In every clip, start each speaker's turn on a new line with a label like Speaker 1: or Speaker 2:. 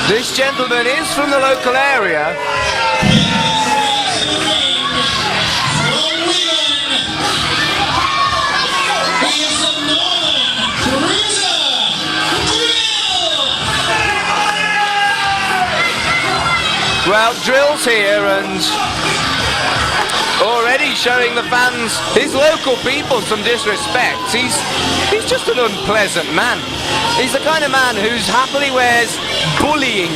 Speaker 1: This gentleman is from the local area. Well, Drill's here and already showing the fans, his local people, some disrespect. He's just an unpleasant man. He's the kind of man who's happily wears bullying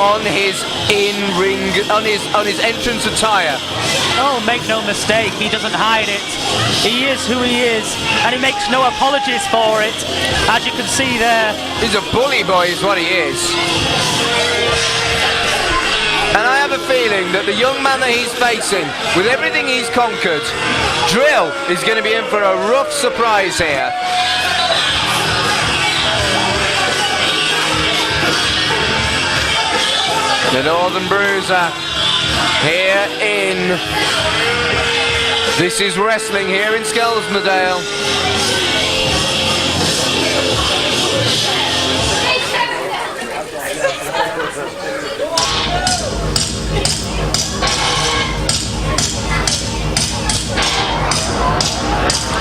Speaker 1: on his in-ring, on his entrance attire.
Speaker 2: Oh, make no mistake, he doesn't hide it. He is who he is, and he makes no apologies for it. As you can see there.
Speaker 1: He's a bully boy is what he is. And I have a feeling that the young man that he's facing, with everything he's conquered, Drill is going to be in for a rough surprise here. The Northern Bruiser here in This Is Wrestling here in Skelmersdale.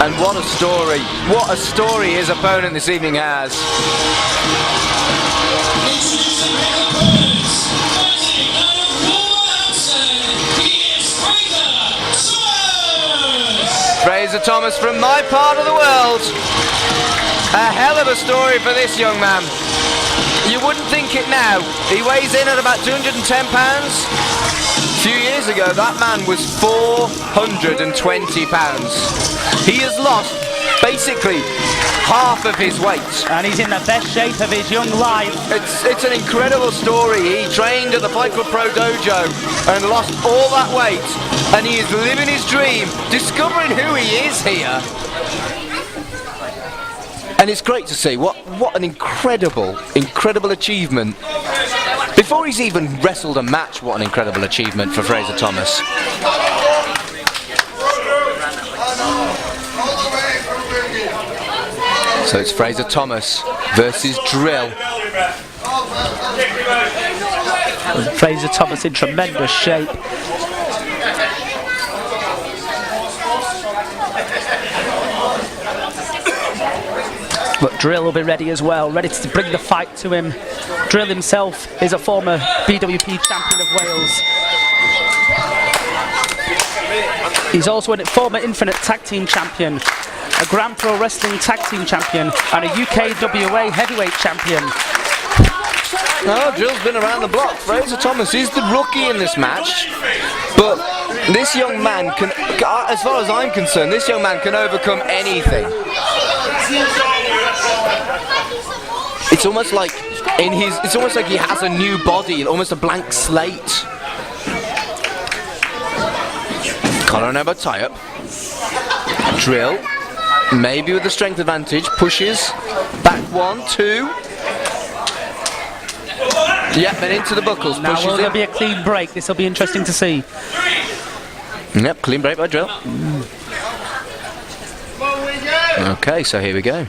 Speaker 1: And what a story his opponent this evening has. Fraser Thomas from my part of the world. A hell of a story for this young man. You wouldn't think it now. He weighs in at about 210 pounds. A few years ago, that man was 420 pounds. He has lost basically half of his weight.
Speaker 2: And he's in the best shape of his young life.
Speaker 1: It's an incredible story. He trained at the Fight Club Pro Dojo and lost all that weight. And he is living his dream, discovering who he is here. And it's great to see what an incredible achievement. Before he's even wrestled a match, what an incredible achievement for Fraser Thomas. So it's Fraser Thomas versus Drill.
Speaker 2: Fraser Thomas in tremendous shape. But Drill will be ready as well, ready to bring the fight to him. Drill himself is a former BWP champion of Wales. He's also a former Infinite Tag Team champion, a Grand Pro Wrestling Tag Team champion, and a UKWA Heavyweight champion.
Speaker 1: No, Drill's been around the block. Fraser Thomas is the rookie in this match, but this young man can, as far as I'm concerned, this young man can overcome anything. It's almost like it's almost like he has a new body, almost a blank slate. Collar and elbow tie up. Drill, maybe with the strength advantage, pushes back 1, 2. Yep, and into the buckles.
Speaker 2: Now will there be a clean break? This will be interesting to see.
Speaker 1: Yep, clean break by Drill. Okay, so here we go.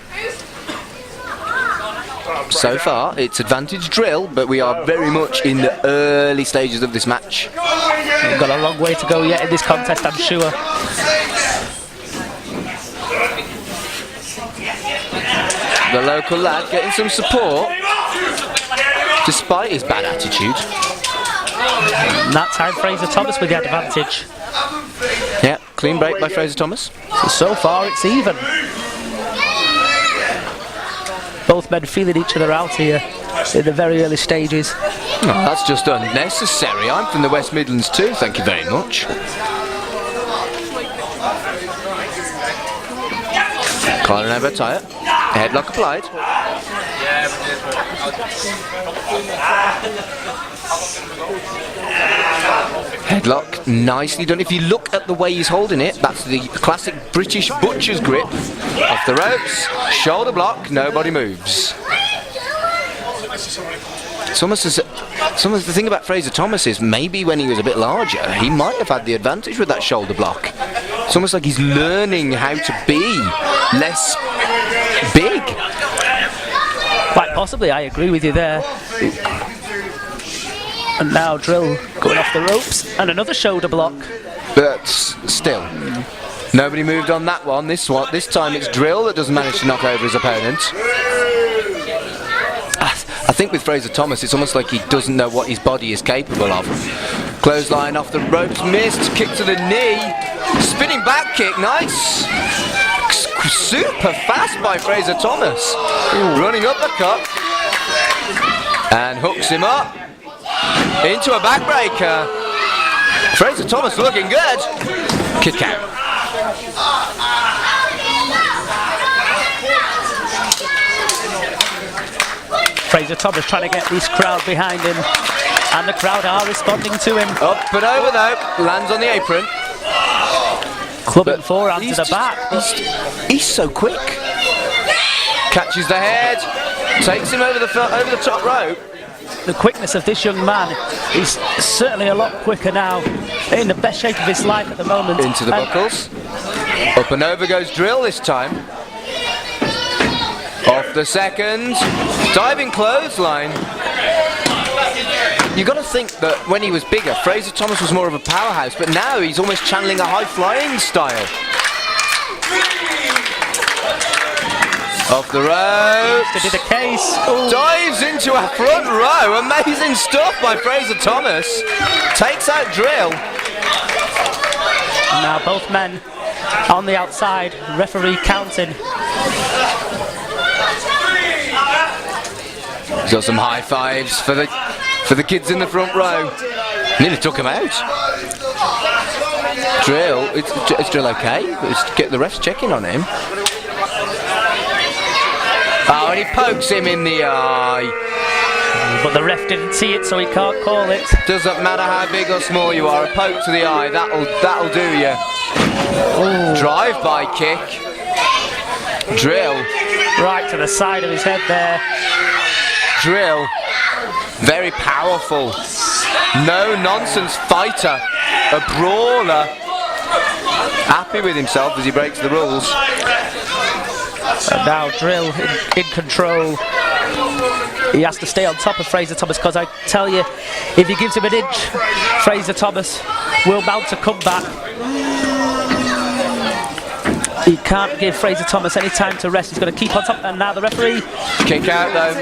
Speaker 1: So far, it's advantage Drill, but we are very much in the early stages of this match.
Speaker 2: We've got a long way to go yet in this contest, I'm sure.
Speaker 1: The local lad getting some support, despite his bad attitude.
Speaker 2: And that time, Fraser Thomas with the advantage.
Speaker 1: Yeah, clean break by Fraser Thomas.
Speaker 2: So far, it's even. Both men feeling each other out here in the very early stages.
Speaker 1: Oh, that's just unnecessary. I'm from the West Midlands too, thank you very much. Collar and elbow tie. Headlock applied. Headlock, nicely done. If you look at the way he's holding it, that's the classic British butcher's grip. Off the ropes, shoulder block, nobody moves. It's almost as the thing about Fraser Thomas is maybe when he was a bit larger, he might have had the advantage with that shoulder block. It's almost like he's learning how to be less big.
Speaker 2: Quite possibly, I agree with you there. And now Drill going off the ropes, and another shoulder block.
Speaker 1: But still, nobody moved on that one. This time it's Drill that doesn't manage to knock over his opponent. I think with Fraser Thomas, it's almost like he doesn't know what his body is capable of. Clothesline off the ropes, missed, kick to the knee, spinning back kick, nice. Super fast by Fraser Thomas. Running uppercut. And hooks him up into a backbreaker. Fraser Thomas looking good. Kick out.
Speaker 2: Fraser Thomas trying to get this crowd behind him, and the crowd are responding to him.
Speaker 1: Up and over though, lands on the apron.
Speaker 2: Clubbing forehand to the back.
Speaker 1: He's so quick. Catches the head, takes him over the top rope.
Speaker 2: The quickness of this young man is certainly a lot quicker now. In the best shape of his life at the moment.
Speaker 1: Into the buckles. Up and over goes Drill this time. Off the second. Diving clothesline. You've got to think that when he was bigger, Fraser Thomas was more of a powerhouse, but now he's almost channeling a high-flying style. Off the ropes.
Speaker 2: To do the case. Ooh.
Speaker 1: Dives into a front row. Amazing stuff by Fraser Thomas. Takes out Drill.
Speaker 2: Now both men on the outside. Referee counting.
Speaker 1: He's got some high fives for the kids in the front row. Nearly took him out. Drill. Is Drill okay? Just get the refs checking on him. Oh, and he pokes him in the eye.
Speaker 2: But the ref didn't see it, so he can't call it.
Speaker 1: Doesn't matter how big or small you are, a poke to the eye, that'll do you. Drive-by kick. Drill.
Speaker 2: Right to the side of his head there.
Speaker 1: Drill. Very powerful. No-nonsense fighter. A brawler. Happy with himself as he breaks the rules.
Speaker 2: And now Drill in control. He has to stay on top of Fraser Thomas, because I tell you, if he gives him an inch, Fraser Thomas will mount a comeback. He can't give Fraser Thomas any time to rest. He's going to keep on top. And now the referee.
Speaker 1: Kick out though.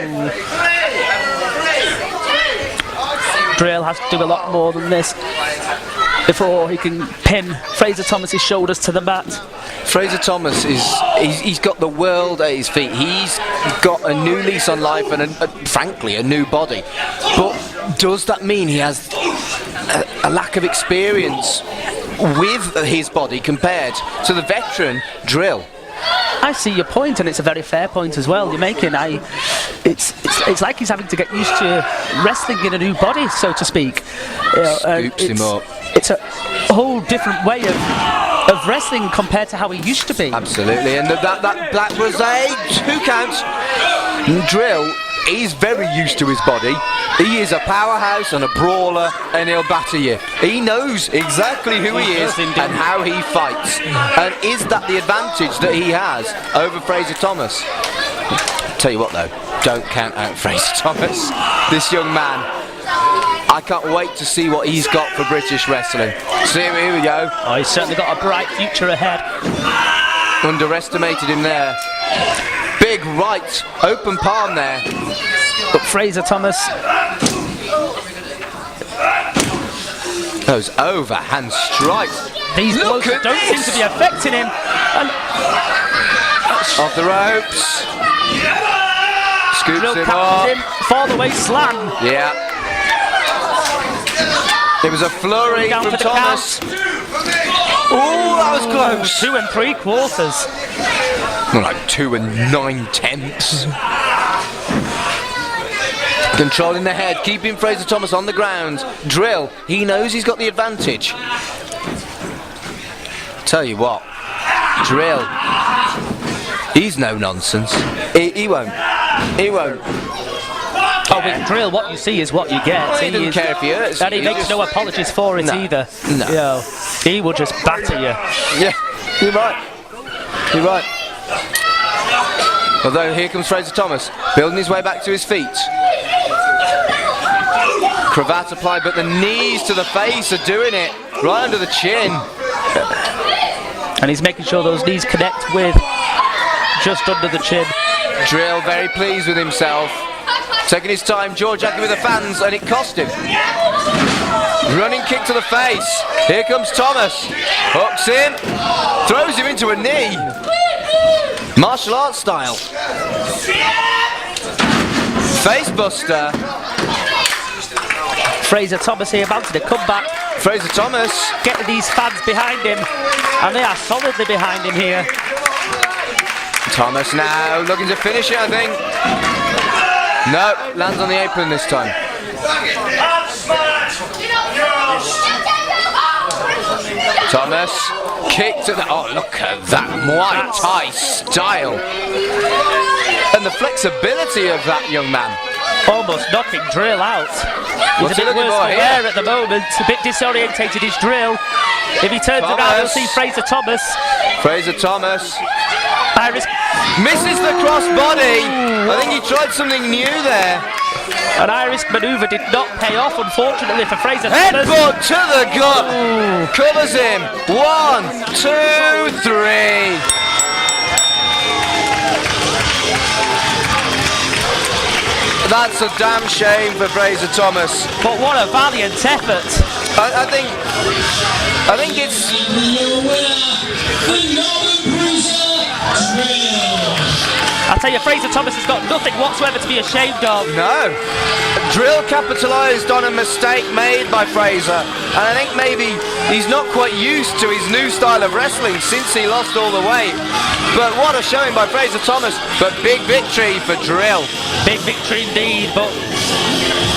Speaker 2: Drill has to do a lot more than this before he can pin Fraser Thomas's shoulders to the mat.
Speaker 1: Fraser Thomas he's got the world at his feet. He's got a new lease on life and frankly a new body. But does that mean he has a lack of experience with his body compared to the veteran Drill?
Speaker 2: I see your point, and it's a very fair point as well you're making. It's like he's having to get used to wrestling in a new body, so to speak.
Speaker 1: Scoops him up.
Speaker 2: It's a whole different way of wrestling compared to how he used to be.
Speaker 1: Absolutely, and that was a 2 count. Drill, he's very used to his body. He is a powerhouse and a brawler, and he'll batter you. He knows exactly who he is and how he fights. And is that the advantage that he has over Fraser Thomas? Tell you what though, don't count out Fraser Thomas. This young man, I can't wait to see what he's got for British wrestling. So here we go.
Speaker 2: Oh, he's certainly got a bright future ahead.
Speaker 1: Underestimated him there. Big right, open palm there.
Speaker 2: But Fraser Thomas.
Speaker 1: Those overhand strikes.
Speaker 2: These blows don't seem to be affecting him. And
Speaker 1: off the ropes. Scoops
Speaker 2: Drill
Speaker 1: him
Speaker 2: catches
Speaker 1: up.
Speaker 2: him for the waist slam.
Speaker 1: Yeah. There was a flurry
Speaker 2: Down
Speaker 1: from
Speaker 2: for the
Speaker 1: Thomas. Oh, that was close.
Speaker 2: 2 3/4.
Speaker 1: More like 2 9/10. Controlling the head, keeping Fraser Thomas on the ground. Drill, he knows he's got the advantage. Tell you what, Drill, he's no nonsense. He won't. He won't.
Speaker 2: Oh, with Drill, what you see is what you get.
Speaker 1: Well, he doesn't care if he hurts.
Speaker 2: And he makes no apologies for it either.
Speaker 1: No.
Speaker 2: You know, he will just batter you.
Speaker 1: Yeah, you're right. You're right. Although here comes Fraser Thomas, building his way back to his feet. Cravat applied, but the knees to the face are doing it. Right under the chin.
Speaker 2: And he's making sure those knees connect with just under the chin.
Speaker 1: Drill very pleased with himself. Taking his time, George acting with the fans, and it cost him. Running kick to the face. Here comes Thomas. Hooks in. Throws him into a knee. Martial arts style. Face buster.
Speaker 2: Fraser Thomas here mounting a comeback.
Speaker 1: Fraser Thomas.
Speaker 2: Getting these fans behind him. And they are solidly behind him here.
Speaker 1: Thomas now looking to finish it, I think. No, lands on the apron this time. Thomas, kick to the... Oh, look at that Muay Thai style. And the flexibility of that young man.
Speaker 2: Almost knocking Drill out. He's
Speaker 1: What's
Speaker 2: a bit
Speaker 1: he looking
Speaker 2: worse
Speaker 1: for
Speaker 2: for
Speaker 1: here?
Speaker 2: wear at the moment. A bit disorientated is Drill. If he turns around, you'll see Fraser Thomas.
Speaker 1: Fraser Thomas.
Speaker 2: Iris
Speaker 1: Misses the cross body. I think he tried something new there.
Speaker 2: An Irish manoeuvre did not pay off, unfortunately, for Fraser Thomas.
Speaker 1: Headbutt to the gut.
Speaker 2: Ooh.
Speaker 1: Covers him. 1, 2, 3. That's a damn shame for Fraser Thomas.
Speaker 2: But what a valiant effort.
Speaker 1: I think it's...
Speaker 2: I tell you, Fraser Thomas has got nothing whatsoever to be ashamed of.
Speaker 1: No. Drill capitalised on a mistake made by Fraser, and I think maybe he's not quite used to his new style of wrestling since he lost all the weight. But what a showing by Fraser Thomas, but big victory for Drill.
Speaker 2: Big victory indeed, but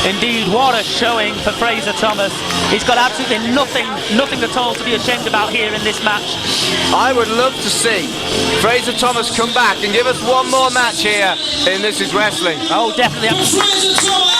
Speaker 2: indeed what a showing for Fraser Thomas. He's got absolutely nothing at all to be ashamed about here in this match.
Speaker 1: I would love to see Fraser Thomas come back and give us one more match here in This Is Wrestling.
Speaker 2: Oh, definitely.
Speaker 3: Fraser Thomas!